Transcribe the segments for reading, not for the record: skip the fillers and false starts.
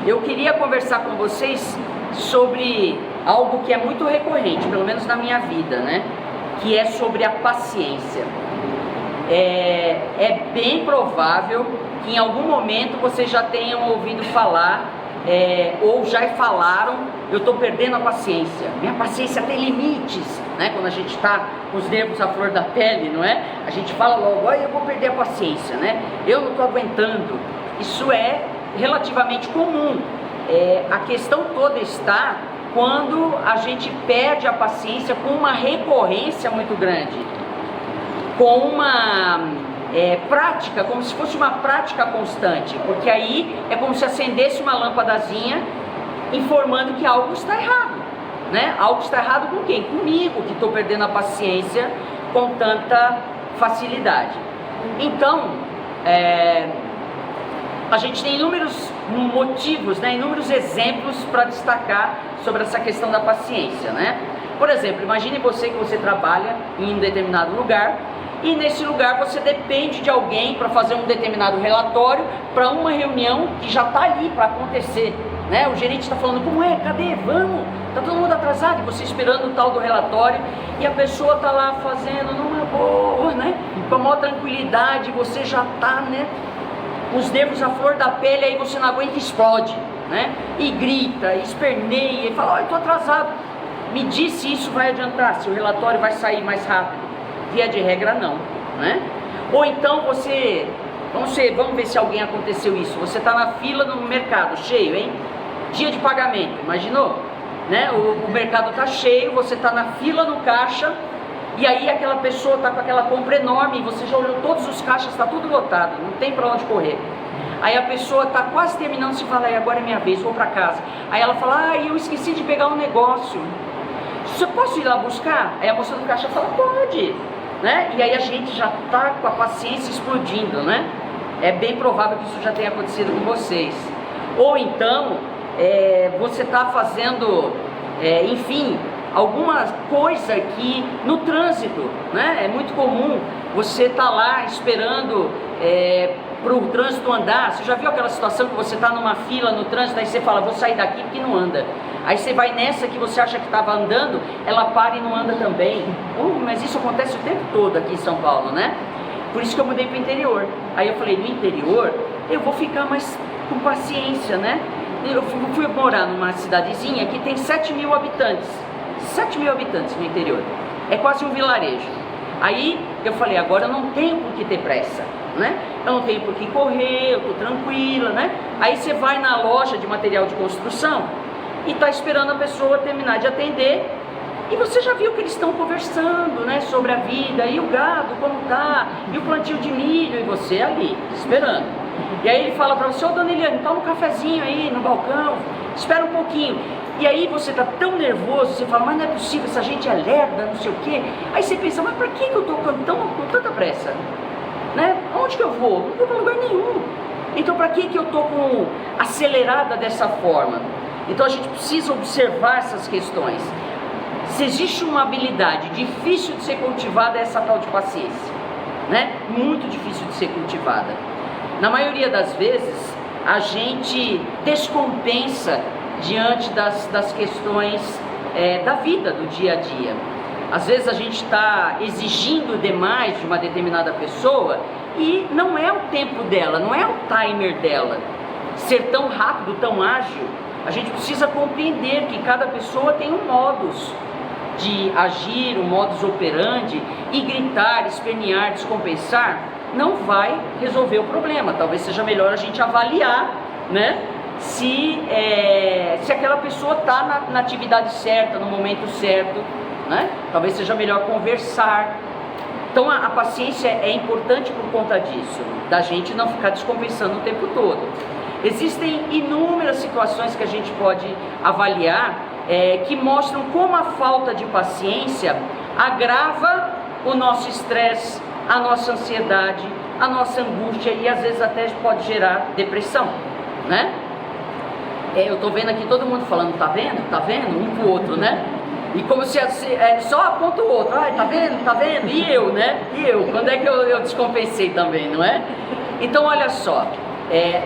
Eu queria conversar com vocês sobre algo que é muito recorrente, pelo menos na minha vida, né? Que é sobre a paciência. É bem provável que em algum momento vocês já tenham ouvido falar, ou já falaram: eu estou perdendo a paciência, minha paciência tem limites, né? Quando a gente está com os nervos à flor da pele, não é? A gente fala logo: eu vou perder a paciência, né? Eu não estou aguentando. Isso é relativamente comum. A questão toda está quando a gente perde a paciência com uma recorrência muito grande, com uma prática, como se fosse uma prática constante, porque aí é como se acendesse uma lâmpadazinha informando que algo está errado, né? Algo está errado com quem? Comigo, que estou perdendo a paciência com tanta facilidade. Então, a gente tem inúmeros motivos, né, inúmeros exemplos para destacar sobre essa questão da paciência, né? Por exemplo, imagine você que você trabalha em um determinado lugar e nesse lugar você depende de alguém para fazer um determinado relatório para uma reunião que já está ali para acontecer, né? O gerente está falando: como é? Cadê? Vamos! Está todo mundo atrasado e você esperando o tal do relatório e a pessoa está lá fazendo numa boa, né? Com a maior tranquilidade, você já está, né? Os nervos à flor da pele, aí você não aguenta e explode, né? E grita, e esperneia, e fala: eu estou atrasado. Me diz se isso vai adiantar, se o relatório vai sair mais rápido. Via de regra, não, né? Ou então vamos ver se alguém aconteceu isso. Você está na fila no mercado, cheio, hein? Dia de pagamento, imaginou? Né? O mercado está cheio, você está na fila no caixa, e aí aquela pessoa está com aquela compra enorme, você já olhou todos os caixas, está tudo lotado, não tem para onde correr. Aí a pessoa está quase terminando, se fala: agora é minha vez, vou para casa. Aí ela fala: eu esqueci de pegar um negócio, eu posso ir lá buscar? Aí a moça do caixa fala: pode, né? E aí a gente já está com a paciência explodindo, né? É bem provável que isso já tenha acontecido com vocês. Ou então, você está fazendo, enfim, alguma coisa que no trânsito, né? É muito comum você tá lá esperando para o trânsito andar. Você já viu aquela situação que você está numa fila no trânsito, aí você fala: vou sair daqui porque não anda. Aí você vai nessa que você acha que estava andando, ela para e não anda também. Mas isso acontece o tempo todo aqui em São Paulo, né? Por isso que eu mudei para o interior. Aí eu falei: no interior eu vou ficar mais com paciência, né? Eu fui morar numa cidadezinha que tem 7.000 habitantes. 7.000 habitantes no interior. É quase um vilarejo. Aí eu falei: agora eu não tenho por que ter pressa, né? Eu não tenho por que correr, eu estou tranquila, né? Aí você vai na loja de material de construção e está esperando a pessoa terminar de atender, e você já viu que eles estão conversando, né, sobre a vida, e o gado como tá, e o plantio de milho, e você ali, esperando. E aí ele fala para você: dona Eliane, toma um cafezinho aí no balcão, espera um pouquinho. E aí você está tão nervoso, você fala: mas não é possível, essa gente é lerda, não sei o quê. Aí você pensa: mas para que eu estou com tanta pressa? Né? Aonde que eu vou? Não vou para lugar nenhum. Então para que eu estou acelerada dessa forma? Então a gente precisa observar essas questões. Se existe uma habilidade difícil de ser cultivada, é essa tal de paciência, né? Muito difícil de ser cultivada. Na maioria das vezes a gente descompensa diante das questões da vida, do dia a dia. Às vezes a gente está exigindo demais de uma determinada pessoa e não é o tempo dela, não é o timer dela ser tão rápido, tão ágil. A gente precisa compreender que cada pessoa tem um modus de agir, um modus operandi, e gritar, espernear, descompensar não vai resolver o problema. Talvez seja melhor a gente avaliar, né, se aquela pessoa está na atividade certa, no momento certo, né? Talvez seja melhor conversar. Então a paciência é importante por conta disso, da gente não ficar descompensando o tempo todo. Existem inúmeras situações que a gente pode avaliar que mostram como a falta de paciência agrava o nosso estresse, a nossa ansiedade, a nossa angústia, e às vezes até pode gerar depressão, né? Eu tô vendo aqui todo mundo falando: tá vendo? Tá vendo? Um pro outro, né? E como se só aponta o outro: tá vendo? Tá vendo? E eu, né? E eu? Quando é que eu descompensei também, não é? Então olha só,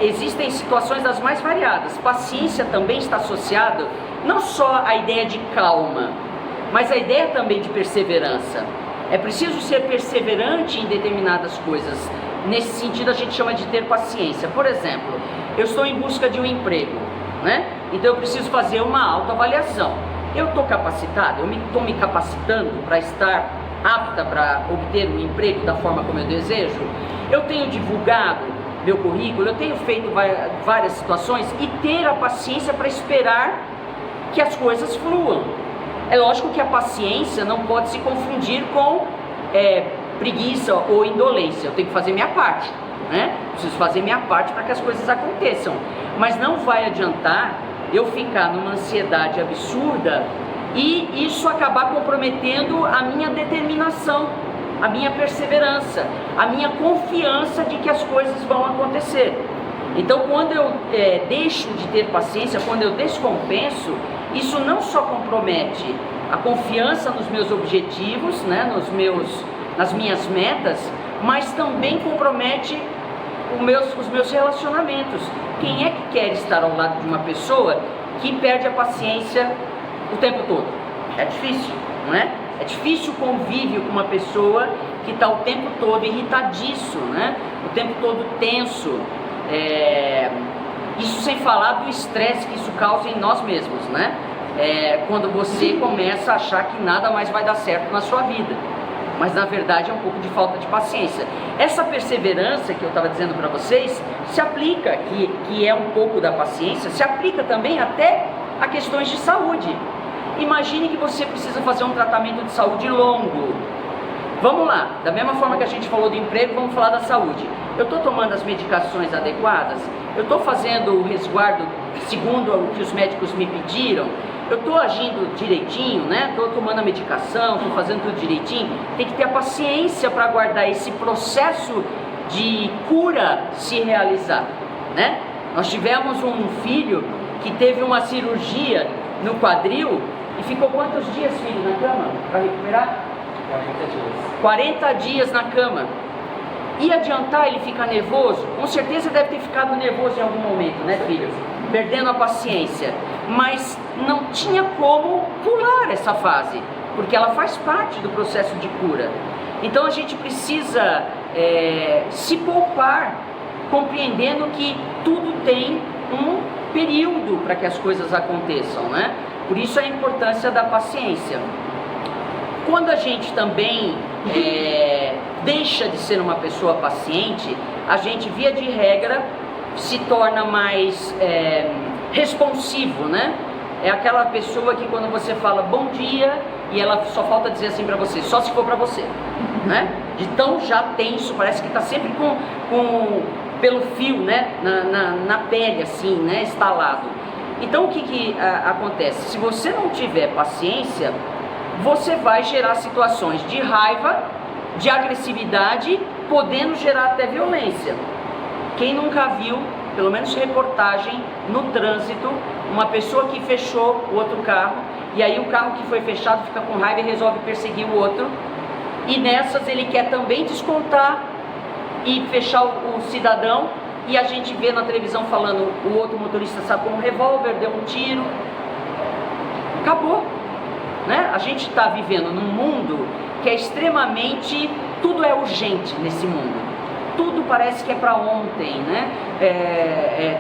existem situações das mais variadas. Paciência também está associado não só à ideia de calma, mas a ideia também de perseverança. É preciso ser perseverante em determinadas coisas. Nesse sentido a gente chama de ter paciência. Por exemplo, eu estou em busca de um emprego, né? Então eu preciso fazer uma autoavaliação. Eu estou capacitado? Eu estou me capacitando para estar apta para obter um emprego da forma como eu desejo? Eu tenho divulgado meu currículo, eu tenho feito várias situações, e ter a paciência para esperar que as coisas fluam. É lógico que a paciência não pode se confundir com preguiça ou indolência. Eu tenho que fazer minha parte, né? Preciso fazer minha parte para que as coisas aconteçam. Mas não vai adiantar eu ficar numa ansiedade absurda e isso acabar comprometendo a minha determinação, a minha perseverança, a minha confiança de que as coisas vão acontecer. Então, quando eu deixo de ter paciência, quando eu descompenso, isso não só compromete a confiança nos meus objetivos, né, nas minhas metas, mas também compromete os meus relacionamentos. Quem é que quer estar ao lado de uma pessoa que perde a paciência o tempo todo? É difícil, não é? É difícil o convívio com uma pessoa que está o tempo todo irritadiço, né? O tempo todo tenso. Isso sem falar do estresse que isso causa em nós mesmos, né? Quando você começa a achar que nada mais vai dar certo na sua vida. Mas na verdade é um pouco de falta de paciência. Essa perseverança que eu estava dizendo para vocês se aplica, que é um pouco da paciência, se aplica também até a questões de saúde. Imagine que você precisa fazer um tratamento de saúde longo. Vamos lá, da mesma forma que a gente falou do emprego, vamos falar da saúde. Eu estou tomando as medicações adequadas? Eu estou fazendo o resguardo segundo o que os médicos me pediram? Eu estou agindo direitinho, né? Estou tomando a medicação, estou fazendo tudo direitinho. Tem que ter a paciência para aguardar esse processo de cura se realizar, né? Nós tivemos um filho que teve uma cirurgia no quadril e ficou quantos dias, filho, na cama para recuperar? 40 dias. 40 dias na cama. Ia adiantar ele ficar nervoso? Com certeza deve ter ficado nervoso em algum momento, né, filho? Perdendo a paciência. Mas não tinha como pular essa fase, porque ela faz parte do processo de cura. Então a gente precisa se poupar, compreendendo que tudo tem um período para que as coisas aconteçam, né? Por isso a importância da paciência. Quando a gente também deixa de ser uma pessoa paciente, a gente, via de regra, se torna mais responsivo, né? É aquela pessoa que quando você fala bom dia e ela só falta dizer assim pra você, só se for pra você, né? De tão já tenso, parece que tá sempre pelo fio, né? Na pele, assim, né? Estalado. Então o que acontece? Se você não tiver paciência, você vai gerar situações de raiva, de agressividade, podendo gerar até violência. Quem nunca viu, pelo menos reportagem no trânsito, uma pessoa que fechou o outro carro, e aí o carro que foi fechado fica com raiva e resolve perseguir o outro, e nessas ele quer também descontar e fechar o cidadão, e a gente vê na televisão falando, o outro motorista sacou um revólver, deu um tiro, acabou, né? A gente está vivendo num mundo que é extremamente, tudo é urgente nesse mundo. Tudo parece que é para ontem, né?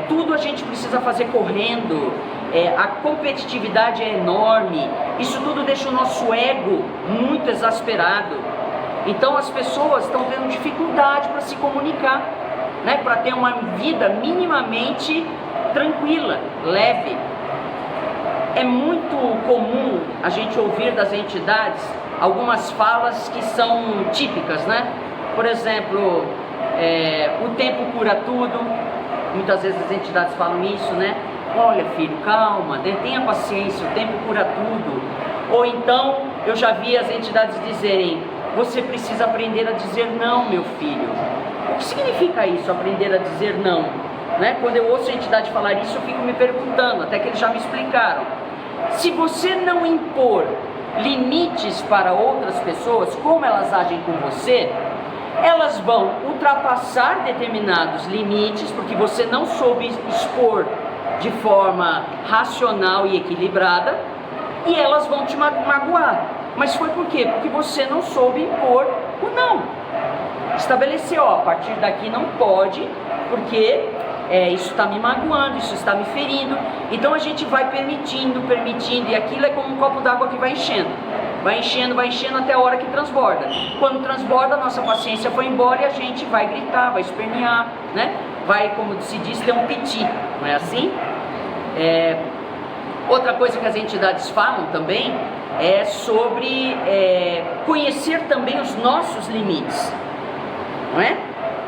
Tudo a gente precisa fazer correndo, a competitividade é enorme, isso tudo deixa o nosso ego muito exasperado. Então as pessoas estão tendo dificuldade para se comunicar, né? Para ter uma vida minimamente tranquila, leve. É muito comum a gente ouvir das entidades algumas falas que são típicas, né? Por exemplo, o tempo cura tudo. Muitas vezes as entidades falam isso, né? Olha, filho, calma, tenha paciência, o tempo cura tudo. Ou então, eu já vi as entidades dizerem, você precisa aprender a dizer não, meu filho. O que significa isso, aprender a dizer não? Né? Quando eu ouço a entidade falar isso, eu fico me perguntando, até que eles já me explicaram. Se você não impor limites para outras pessoas, como elas agem com você, elas vão ultrapassar determinados limites, porque você não soube expor de forma racional e equilibrada, e elas vão te magoar. Mas foi por quê? Porque você não soube impor o não. Estabelecer, ó, a partir daqui não pode, porque isso está me magoando, isso está me ferindo. Então a gente vai permitindo, e aquilo é como um copo d'água que vai enchendo até a hora que transborda. Quando transborda, a nossa paciência foi embora e a gente vai gritar, vai espernear, né? Vai, como se diz, ter um piti, não é assim? Outra coisa que as entidades falam também é sobre conhecer também os nossos limites, não é?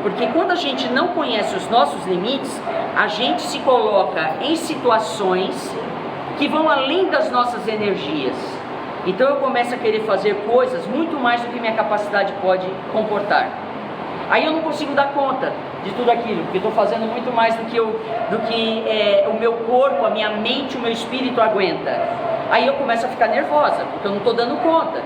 Porque quando a gente não conhece os nossos limites, a gente se coloca em situações que vão além das nossas energias. Então eu começo a querer fazer coisas muito mais do que minha capacidade pode comportar. Aí eu não consigo dar conta de tudo aquilo, porque estou fazendo muito mais do que o meu corpo, a minha mente, o meu espírito aguenta. Aí eu começo a ficar nervosa, porque eu não estou dando conta.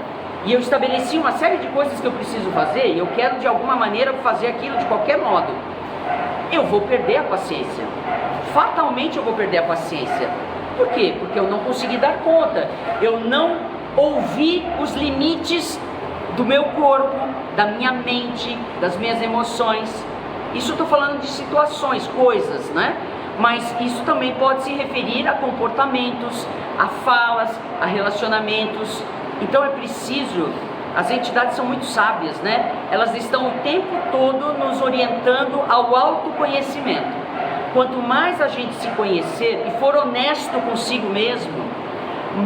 E eu estabeleci uma série de coisas que eu preciso fazer, e eu quero de alguma maneira fazer aquilo de qualquer modo. Eu vou perder a paciência. Fatalmente eu vou perder a paciência. Por quê? Porque eu não consegui dar conta. Eu não ouvi os limites do meu corpo, da minha mente, das minhas emoções. Isso eu estou falando de situações, coisas, né? Mas isso também pode se referir a comportamentos, a falas, a relacionamentos. Então é preciso, as entidades são muito sábias, né? Elas estão o tempo todo nos orientando ao autoconhecimento. Quanto mais a gente se conhecer e for honesto consigo mesmo,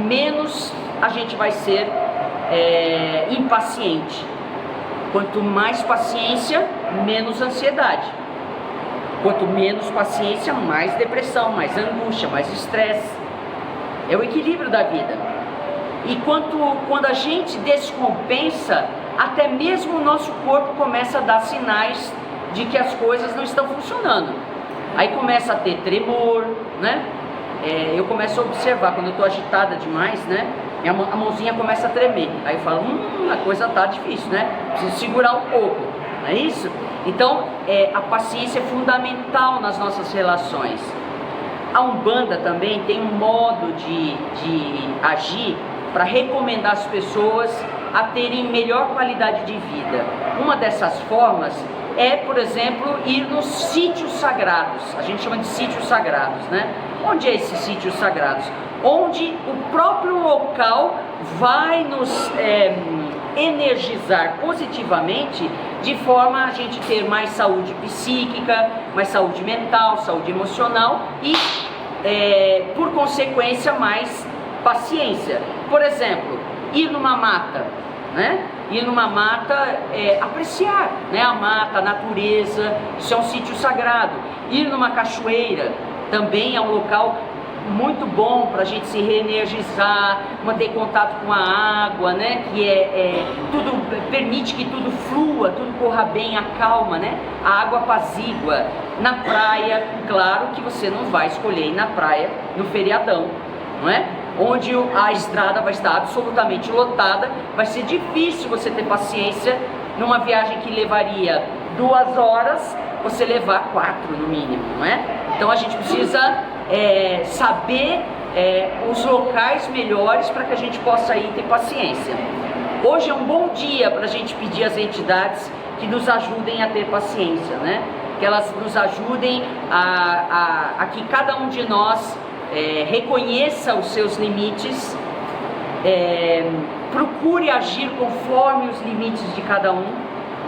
menos a gente vai ser impaciente. Quanto mais paciência, menos ansiedade. Quanto menos paciência, mais depressão, mais angústia, mais estresse. É o equilíbrio da vida. E quando a gente descompensa, até mesmo o nosso corpo começa a dar sinais de que as coisas não estão funcionando. Aí começa a ter tremor, né? Eu começo a observar, quando eu estou agitada demais, né? A mãozinha começa a tremer. Aí eu falo, a coisa tá difícil, né? Preciso segurar um pouco, não é isso? Então, a paciência é fundamental nas nossas relações. A Umbanda também tem um modo de agir para recomendar as pessoas a terem melhor qualidade de vida. Uma dessas formas é, por exemplo, ir nos sítios sagrados. A gente chama de sítios sagrados, né? Onde é esses sítios sagrados? Onde o próprio local vai nos energizar positivamente, de forma a gente ter mais saúde psíquica, mais saúde mental, saúde emocional e, por consequência, mais paciência. Por exemplo, ir numa mata, né? Ir numa mata, apreciar, né? A mata, a natureza, isso é um sítio sagrado. Ir numa cachoeira também é um local muito bom para a gente se reenergizar, manter contato com a água, né? Que tudo permite que tudo flua, tudo corra bem, acalma, né? A água apazigua. Na praia, claro que você não vai escolher ir na praia no feriadão, não é? Onde a estrada vai estar absolutamente lotada, vai ser difícil você ter paciência numa viagem que levaria 2 horas, você levar 4 no mínimo, não é? Então a gente precisa saber os locais melhores para que a gente possa ir ter paciência. Hoje é um bom dia para a gente pedir às entidades que nos ajudem a ter paciência, né? Que elas nos ajudem a que cada um de nós reconheça os seus limites, procure agir conforme os limites de cada um,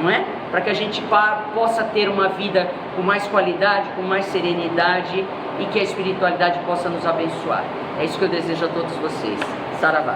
não é? Para que a gente possa ter uma vida com mais qualidade, com mais serenidade e que a espiritualidade possa nos abençoar. É isso que eu desejo a todos vocês. Saravá.